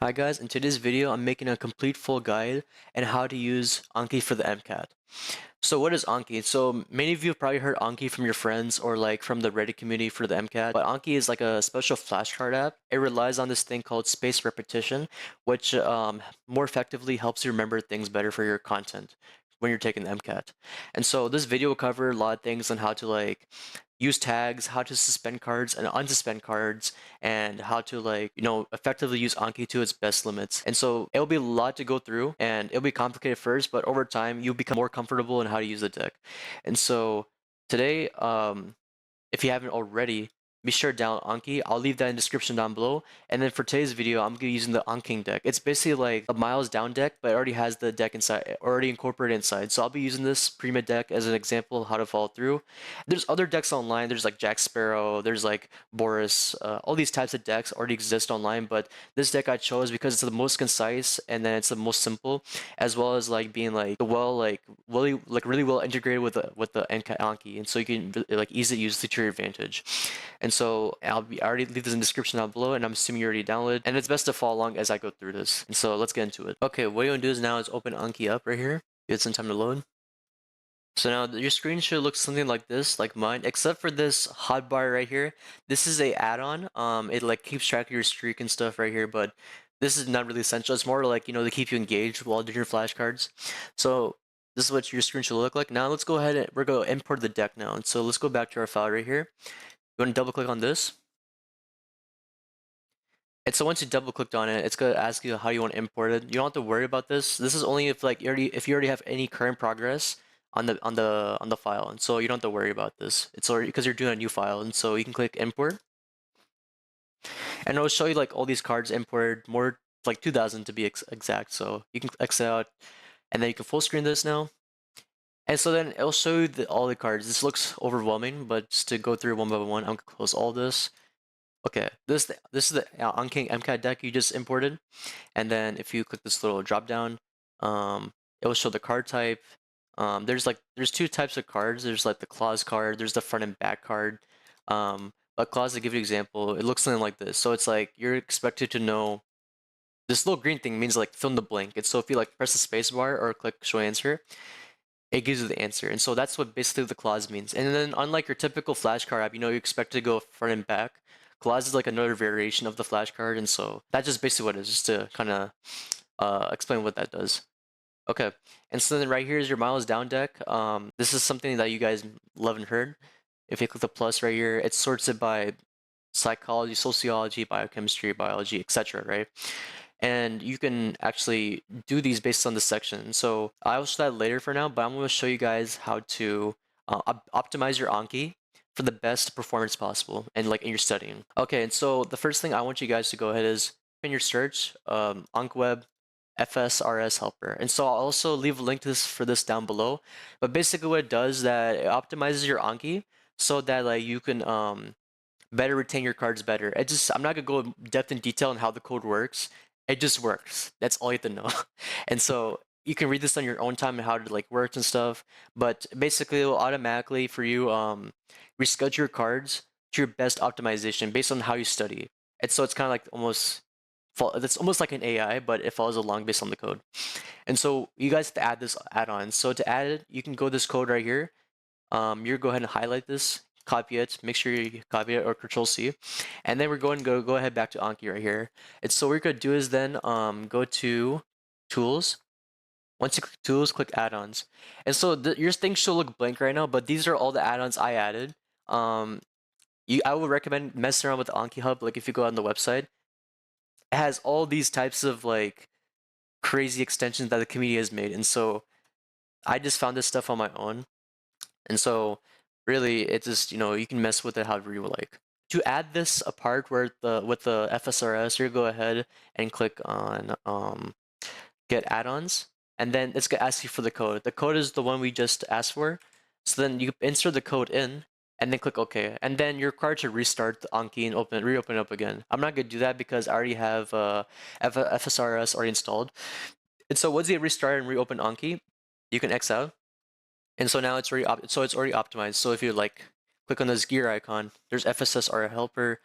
Hi guys, in today's video I'm making a complete full guide on how to use Anki for the MCAT. So what is Anki? So many of you have probably heard Anki from your friends or like from the Reddit community for the MCAT, but Anki is like a special flashcard app. It relies on this thing called spaced repetition, which more effectively helps you remember things better for your content when you're taking the MCAT. And so this video will cover a lot of things on how to like use tags, how to suspend cards and unsuspend cards, and how to effectively use Anki to its best limits. And so it'll be a lot to go through and it'll be complicated first, but over time you'll become more comfortable in how to use the deck. And so today, if you haven't already, be sure to download Anki. I'll leave that in the description down below. And then for today's video, I'm gonna be using the Anking deck. It's basically like a Milesdown deck, but it already has the deck inside, already incorporated inside. So I'll be using this pre-made deck as an example of how to follow through. There's other decks online. There's like Jack Sparrow. There's like Boris. All these types of decks already exist online, but this deck I chose because it's the most concise and then it's the most simple, as well as like being like the really well integrated with the Anki, and so you can like easily use it to your advantage. And so I already leave this in the description down below, and I'm assuming you already downloaded. And it's best to follow along as I go through this. And so let's get into it. Okay, what you want to do is now is open Anki up right here. Give it some time to load. So now your screen should look something like this, like mine, except for this hotbar right here. This is a add-on. It like keeps track of your streak and stuff right here, but this is not really essential. It's more like, to keep you engaged while doing your flashcards. So this is what your screen should look like. Now let's go ahead and we're going to import the deck now. And so let's go back to our file right here. You want to double click on this. And so once you double clicked on it, it's gonna ask you how you want to import it. You don't have to worry about this. This is only if like if you already have any current progress on the file, and so you don't have to worry about this. It's already because you're doing a new file, and so you can click import, and it'll show you like all these cards imported, more like 2,000 to be exact. So you can exit out, and then you can full screen this now. And so then it'll show you all the cards. This looks overwhelming, but just to go through one by one, I'm gonna close all this. Okay, this is the Anking MCAT deck you just imported, and then if you click this little drop down, it will show the card type. There's two types of cards. There's like the Cloze card. There's the front and back card. But Cloze, to give you an example, it looks something like this. So it's like you're expected to know this little green thing means like fill in the blank. And so if you like press the space bar or click show answer, it gives you the answer. And so that's what basically the Cloze means. And then unlike your typical flashcard app, you expect to go front and back. Cloze is like another variation of the flashcard, and so that's just basically what it is, just to kind of explain what that does. Okay, and so then right here is your Milesdown deck. This is something that you guys love and heard. If you click the plus right here, it sorts it by psychology, sociology, biochemistry, biology, etc., right? And you can actually do these based on the section. So I'll show that later for now, but I'm going to show you guys how to optimize your Anki for the best performance possible and like in your studying. Okay, and so the first thing I want you guys to go ahead is in your search, AnkWeb FSRS helper. And so I'll also leave a link to this for this down below. But basically what it does is that it optimizes your Anki so that like you can better retain your cards better. I'm not gonna go in depth in detail on how the code works. It just works. That's all you have to know. And so you can read this on your own time and how it like works and stuff. But basically, it will automatically for you reschedule your cards to your best optimization based on how you study. And so it's kind of like it's almost like an AI, but it follows along based on the code. And so you guys have to add this add-on. So to add it, you can go this code right here. You go ahead and highlight this, copy it, make sure you copy it or Control C, and then we're going to go ahead back to Anki right here. And so what you're gonna do is then go to Tools. Once you click Tools, click Add-ons. And so your thing should look blank right now, but these are all the add-ons I added. I would recommend messing around with the Anki Hub. Like if you go on the website, it has all these types of like crazy extensions that the community has made, and so I just found this stuff on my own. And so really it's just, you can mess with it however you like. To add this apart with the FSRS, you go ahead and click on get add-ons, and then it's gonna ask you for the code. The code is the one we just asked for. So then you insert the code in and then click OK. And then you're required to restart the Anki and reopen it up again. I'm not gonna do that because I already have FSRS already installed. And so once you restart and reopen Anki, you can X out. And so now it's already optimized. So if you like click on this gear icon, there's FSSR helper.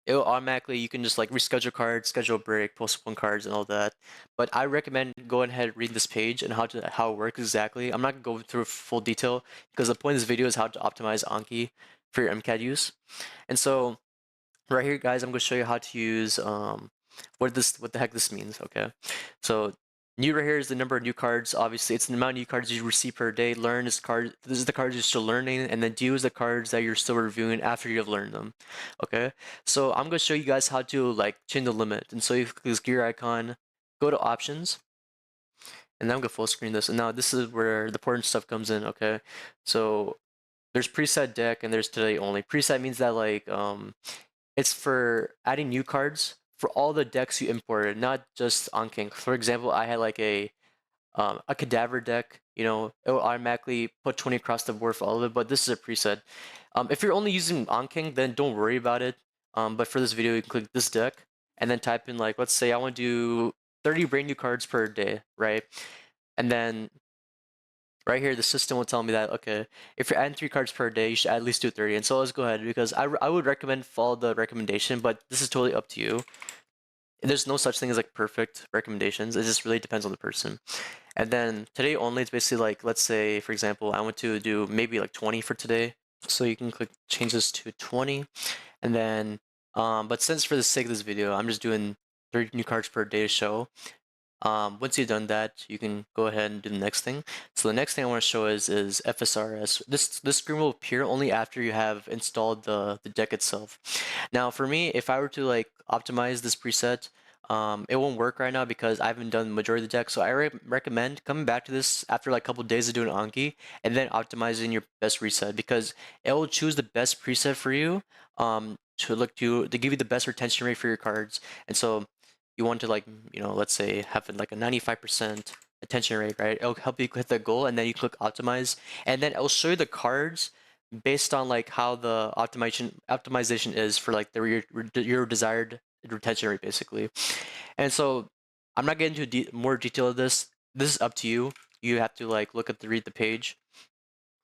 it'll automatically, you can just like reschedule cards, schedule break, postpone cards, and all that. But I recommend going ahead and read this page and how it works exactly. I'm not gonna go through full detail because the point of this video is how to optimize Anki for your MCAT use. And so right here, guys, I'm gonna show you how to use what the heck this means. Okay, so new right here is the number of new cards. Obviously, it's the amount of new cards you receive per day. Learn is card. This is the cards you're still learning, and then due is the cards that you're still reviewing after you've learned them. Okay, so I'm gonna show you guys how to like change the limit. And so you click this gear icon, go to options, and then I'm gonna full screen this. And now this is where the important stuff comes in. Okay, so there's preset deck and there's today only. Preset means that like it's for adding new cards for all the decks you imported, not just Anking. For example, I had like a cadaver deck. You know, it will automatically put 20 across the board for all of it, but this is a preset. If you're only using Anking, then don't worry about it. But for this video, you can click this deck and then type in like, let's say I want to do 30 brand new cards per day, right? And then right here, the system will tell me that, okay, if you're adding 3 cards per day, you should at least do 30. And so let's go ahead because I would recommend follow the recommendation, but this is totally up to you. There's no such thing as like perfect recommendations. It just really depends on the person. And then today only, it's basically like, let's say, for example, I want to do maybe like 20 for today. So you can click change this to 20. And then, but since for the sake of this video, I'm just doing 30 new cards per day to show. Once you've done that, you can go ahead and do the next thing. So the next thing I want to show is FSRS. This screen will appear only after you have installed the deck itself. Now for me, if I were to like optimize this preset, it won't work right now because I haven't done the majority of the deck. So I recommend coming back to this after like a couple days of doing Anki and then optimizing your best reset because it will choose the best preset for you to give you the best retention rate for your cards. And so you want to like, you know, let's say have like a 95% attention rate, right? It'll help you hit the goal and then you click optimize and then it'll show you the cards based on like how the optimization is for like your desired retention rate basically. And so I'm not getting into more detail of this. This is up to you. You have to like read the page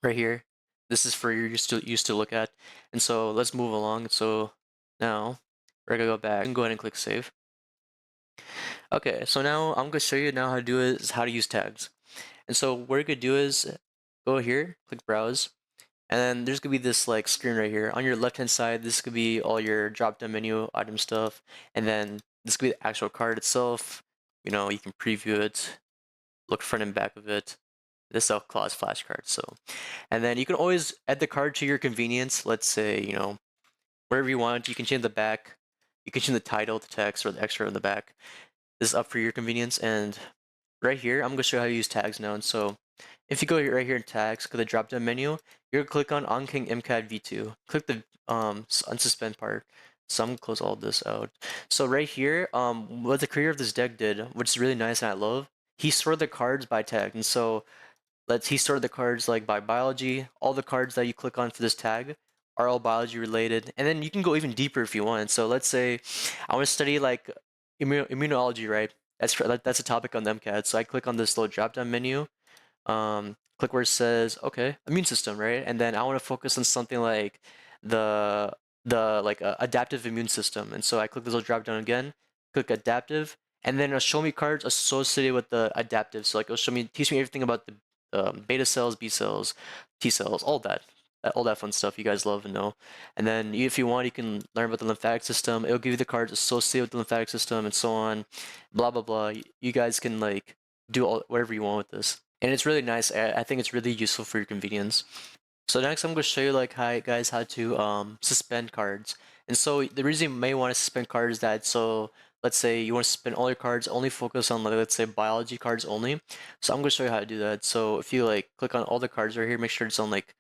right here. This is for you used to look at. And so let's move along. So now we're gonna go back and go ahead and click save. Okay, so now I'm gonna show you now how to do it is how to use tags. And so what you're gonna do is go here, click browse, and then there's gonna be this like screen right here. On your left hand side, this could be all your drop down menu item stuff, and then this could be the actual card itself. You know, you can preview it, look front and back of it. This is a Cloze flashcard. So, and then you can always add the card to your convenience. Let's say, you know, wherever you want. You can change the back. You can change the title, the text, or the extra in the back. This is up for your convenience. And right here, I'm going to show you how to use tags now. And so if you go right here in tags, click the drop down menu, you're going to click on Anking MCAT V2. Click the unsuspend part. So I'm going to close all this out. So right here, what the creator of this deck did, which is really nice and I love, he sorted the cards by tag. And so he sorted the cards like by biology. All the cards that you click on for this tag are all biology related. And then you can go even deeper if you want. So let's say I want to study like immunology, right? That's a topic on the MCAT. So I click on this little drop down menu, click where it says okay, immune system, right? And then I want to focus on something like the adaptive immune system. And so I click this little drop down again, click adaptive, and then it'll show me cards associated with the adaptive. So like teach me everything about the beta cells, B cells, T cells, all that fun stuff you guys love and know. And then if you want, you can learn about the lymphatic system. It'll give you the cards associated with the lymphatic system and so on, blah blah blah. You guys can like do whatever you want with this, and it's really nice. I think it's really useful for your convenience. So next, I'm going to show you like how to suspend cards. And so the reason you may want to suspend cards is that so let's say you want to suspend all your cards, only focus on like let's say biology cards only. So I'm going to show you how to do that. So if you like click on all the cards right here, make sure it's on like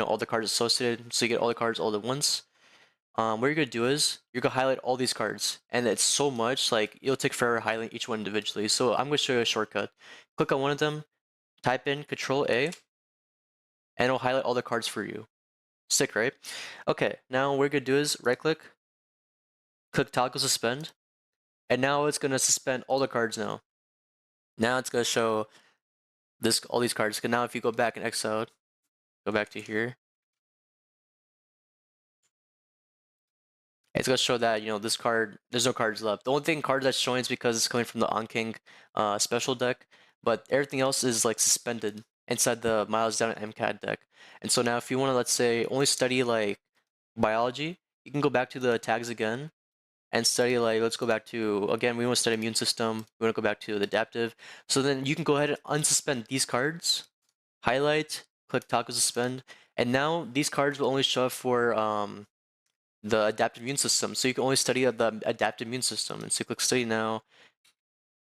all the cards associated, so you get all the cards all at once. What you're gonna do is you're gonna highlight all these cards, and it's so much like it'll take forever highlighting each one individually. So I'm gonna show you a shortcut. Click on one of them, type in Control A, and it'll highlight all the cards for you. Sick, right? Okay, now what you're gonna do is right click, click Toggle Suspend, and now it's gonna suspend all the cards now. Now it's gonna show all these cards. And now if you go back and X out, go back to here. It's gonna show that, this card, there's no cards left. The only card that's showing is because it's coming from the Anking special deck, but everything else is like suspended inside the Milesdown MCAT deck. And so now if you want to, let's say, only study like biology, you can go back to the tags again and study, like, let's go back to, again, we want to study immune system, we want to go back to the adaptive. So then you can go ahead and unsuspend these cards, highlight, click toggle suspend, and now these cards will only show up for the adaptive immune system. So you can only study the adaptive immune system. And so you click study now.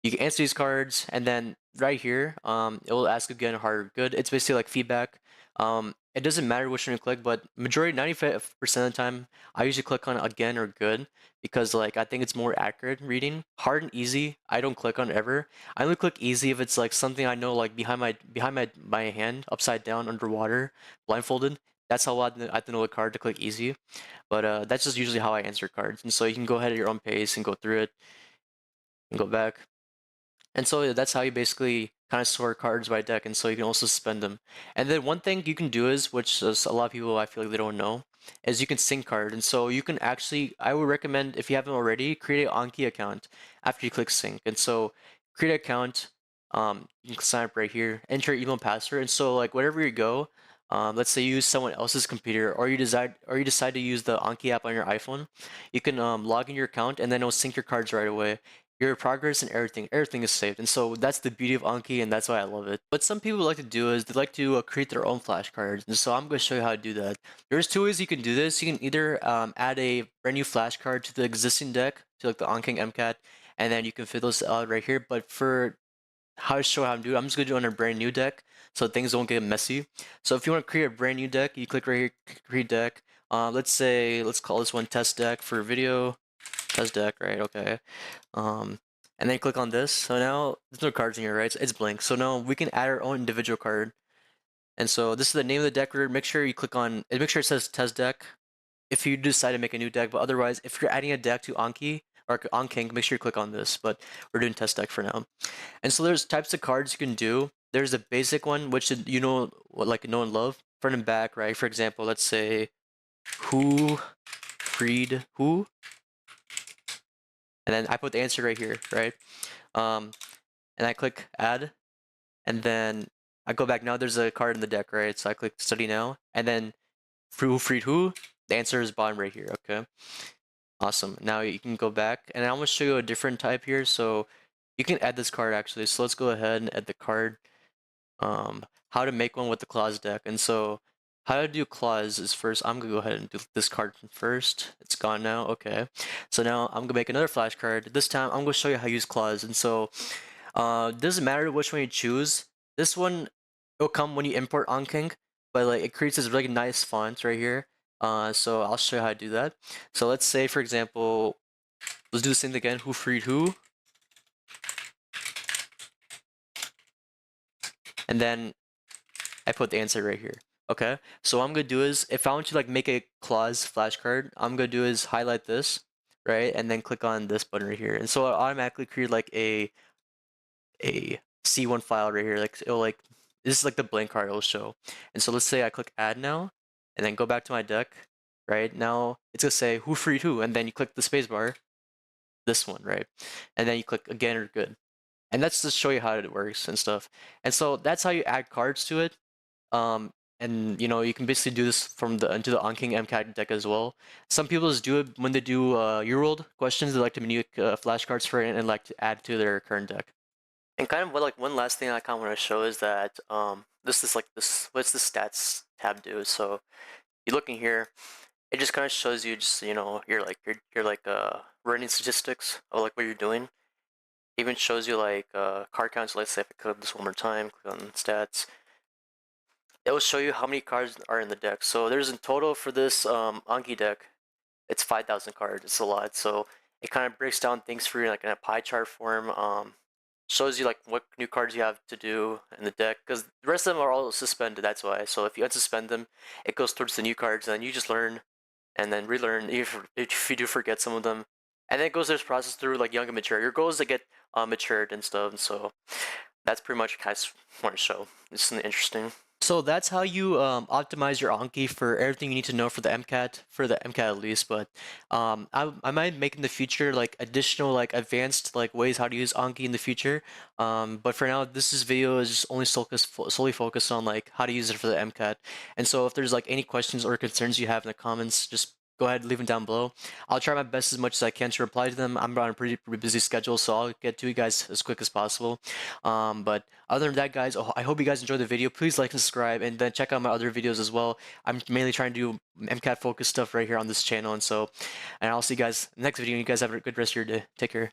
You can answer these cards, and then right here, it will ask again hard or good. It's basically like feedback. It doesn't matter which one you click, but majority, 95% of the time, I usually click on again or good because like I think it's more accurate reading. Hard and easy, I don't click on ever. I only click easy if it's like something I know, like behind my hand, upside down, underwater, blindfolded. That's how I have to know the card to click easy. But that's just usually how I answer cards. And so you can go ahead at your own pace and go through it and go back. And so that's how you basically kind of sort cards by deck. And so you can also suspend them. And then one thing you can do is, which is a lot of people I feel like they don't know, is you can sync card. And so you can actually, I would recommend, if you haven't already, create an Anki account after you click sync. And so create an account. You can sign up right here, enter your email and password. And so like wherever you go, let's say you use someone else's computer, or you decide to use the Anki app on your iPhone, you can log in your account and then it'll sync your cards right away. Your progress and everything is saved. And so that's the beauty of Anki, and that's why I love it. What some people like to do is they like to create their own flashcards. And so I'm going to show you how to do that. There's two ways you can do this. You can either add a brand new flashcard to the existing deck, to like the Anking MCAT, and then you can fit those out right here. But for how to show how to do it, I'm just going to do it on a brand new deck so things don't get messy. So if you want to create a brand new deck, you click right here, create deck. Let's call this one test deck for video. Test deck, right? Okay. And then click on this. So now there's no cards in here, right? It's blank. So now we can add our own individual card. And so this is the name of the deck. Make sure you click on it. Make sure it says test deck if you decide to make a new deck. But otherwise, if you're adding a deck to Anki or Anking, make sure you click on this. But we're doing test deck for now. And so there's types of cards you can do. There's a basic one, which like know and love, front and back, right? For example, let's say who freed who, and then I put the answer right here, right? And I click add, and then I go back. Now there's a card in the deck, right? So I click study now, and then who freed who? The answer is bottom right here. Okay, awesome. Now you can go back, and I'm gonna show you a different type here. So you can add this card actually. So let's go ahead and add the card. How to make one with the Cloze deck, and so how to do Cloze is first. I'm gonna go ahead and do this card first. It's gone now. Okay, so now I'm gonna make another flashcard. This time I'm gonna show you how to use Cloze, and so doesn't matter which one you choose. This one will come when you import Anking, but like it creates this really nice font right here. So I'll show you how to do that. So let's say, for example, let's do the same thing again. Who freed who? And then I put the answer right here. Okay, so what I'm gonna do is, if I want to like make a Cloze flashcard, I'm gonna do is highlight this, right, and then click on this button right here, and so it'll automatically create like a C1 file right here. Like it'll like, this is like the blank card it'll show. And so let's say I click add now, and then go back to my deck. Right now it's gonna say who freed who, and then you click the spacebar, this one, right, and then you click again or good. And that's to show you how it works and stuff. And so that's how you add cards to it. And you can basically do this into the Anking MCAT deck as well. Some people just do it when they do Your World questions. They like to make flashcards for it and like to add to their current deck. And kind of like one last thing I kind of want to show is that this is like this. What's the stats tab do? So you look in here, it just kind of shows you just you're like running statistics of like what you're doing. Even shows you like card counts. Let's say if I click this one more time, click on stats, it will show you how many cards are in the deck. So there's in total for this Anki deck, it's 5,000 cards. It's a lot. So it kind of breaks down things for you like in a pie chart form. Shows you like what new cards you have to do in the deck, because the rest of them are all suspended. That's why. So if you unsuspend them, it goes towards the new cards, and then you just learn and then relearn if you do forget some of them. And then it goes this process through like young and mature. Your goal is to get matured and stuff. And so that's pretty much kind of want to show. It's interesting. So that's how you optimize your Anki for everything you need to know for the MCAT, at least. But I might make in the future like additional like advanced like ways how to use Anki in the future. But for now, this video is just only solely focused on like how to use it for the MCAT. And so if there's like any questions or concerns you have in the comments, just go ahead and leave them down below. I'll try my best as much as I can to reply to them. I'm on a pretty busy schedule, so I'll get to you guys as quick as possible. But other than that, guys, I hope you guys enjoyed the video. Please like and subscribe, and then check out my other videos as well. I'm mainly trying to do MCAT focused stuff right here on this channel, and I'll see you guys in the next video. You guys have a good rest of your day. Take care.